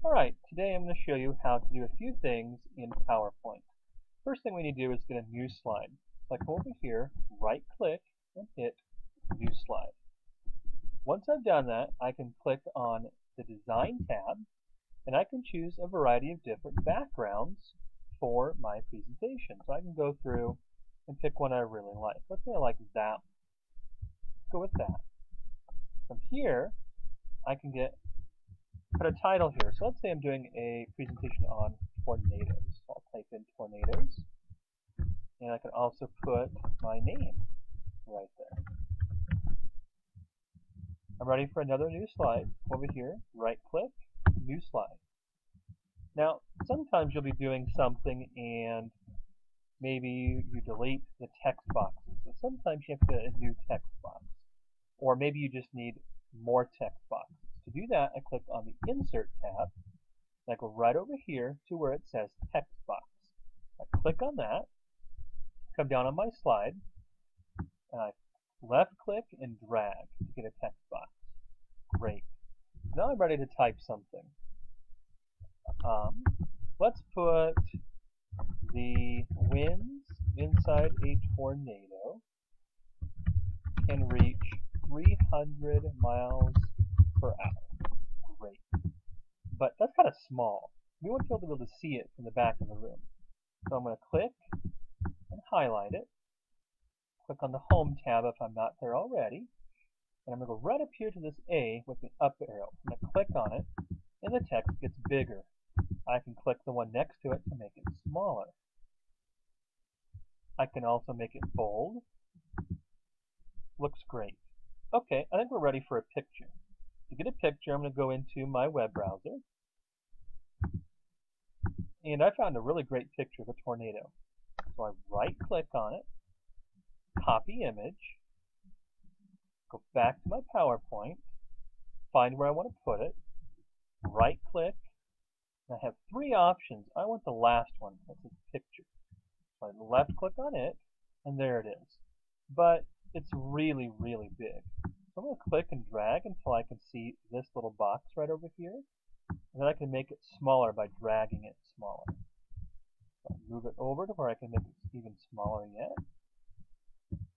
Alright, today I'm going to show you how to do a few things in PowerPoint. First thing we need to do is get a new slide. So I come over here, right click, and hit New Slide. Once I've done that, I can click on the Design tab, and I can choose a variety of different backgrounds for my presentation. So I can go through and pick one I really like. Let's say I like that one. Go with that. From here, I can put a title here. So let's say I'm doing a presentation on tornadoes. So I'll type in tornadoes, and I can also put my name right there. I'm ready for another new slide. Over here, right click, new slide. Now, sometimes you'll be doing something and maybe you delete the text boxes. So sometimes you have to get a new text box. Or maybe you just need more text boxes. To do that, I click on the Insert tab, and I go right over here to where it says Text Box. I click on that, come down on my slide, and I left click and drag to get a text box. Great. Now I'm ready to type something. Let's put the winds inside a tornado can reach 300 miles per hour. Great. But that's kind of small. We want to be able to see it from the back of the room. So I'm going to click and highlight it. Click on the Home tab if I'm not there already. And I'm going to go right up here to this A with the up arrow. I'm going to click on it, and the text gets bigger. I can click the one next to it to make it smaller. I can also make it bold. Looks great. Okay, I think we're ready for a picture. To get a picture, I'm going to go into my web browser. And I found a really great picture of a tornado. So I right-click on it, copy image, go back to my PowerPoint, find where I want to put it, right-click, and I have three options. I want the last one, that's a picture. So I left-click on it, and there it is. But it's really, really big. So I'm going to click and drag until I can see this little box right over here. And then I can make it smaller by dragging it smaller. So I'll move it over to where I can make it even smaller yet.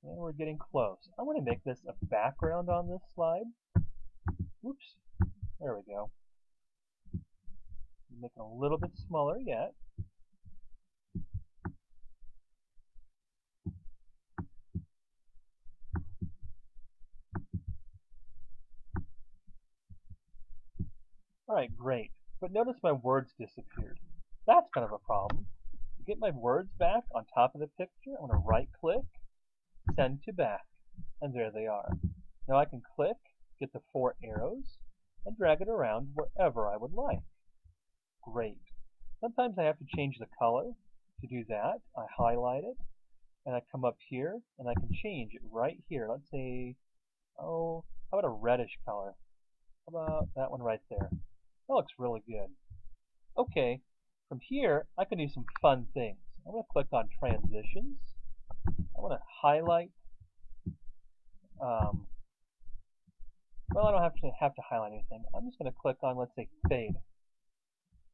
And we're getting close. I want to make this a background on this slide. Oops. There we go. Make it a little bit smaller yet. Alright, great. But notice my words disappeared. That's kind of a problem. To get my words back on top of the picture, I'm going to right-click, send to back, and there they are. Now I can click, get the four arrows, and drag it around wherever I would like. Great. Sometimes I have to change the color. To do that, I highlight it, and I come up here, and I can change it right here. Let's say, how about a reddish color? How about that one right there? That looks really good. Okay, from here, I can do some fun things. I'm going to click on Transitions. I want to highlight. Well, I don't have to highlight anything. I'm just going to click on, let's say, Fade.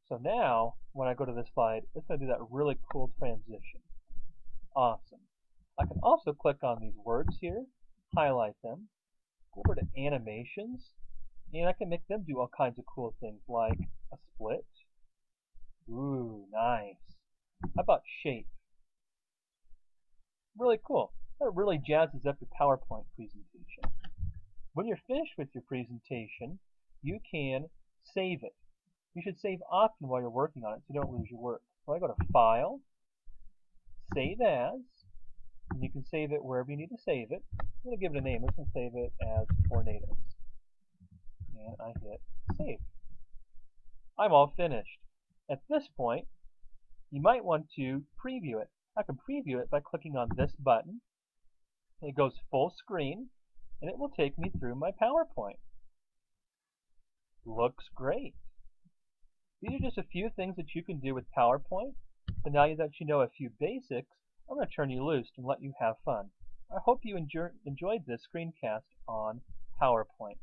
So now, when I go to this slide, it's going to do that really cool transition. Awesome. I can also click on these words here, highlight them, go over to Animations, and I can make them do all kinds of cool things like a split. Ooh, nice. How about shape? Really cool. That really jazzes up your PowerPoint presentation. When you're finished with your presentation, you can save it. You should save often while you're working on it so you don't lose your work. So I go to File, Save As, and you can save it wherever you need to save it. I'm going to give it a name. I'm going to save it as Tornadoes. And I hit Save. I'm all finished. At this point, you might want to preview it. I can preview it by clicking on this button. It goes full screen, and it will take me through my PowerPoint. Looks great. These are just a few things that you can do with PowerPoint. So now that you know a few basics, I'm going to turn you loose and let you have fun. I hope you enjoyed this screencast on PowerPoint.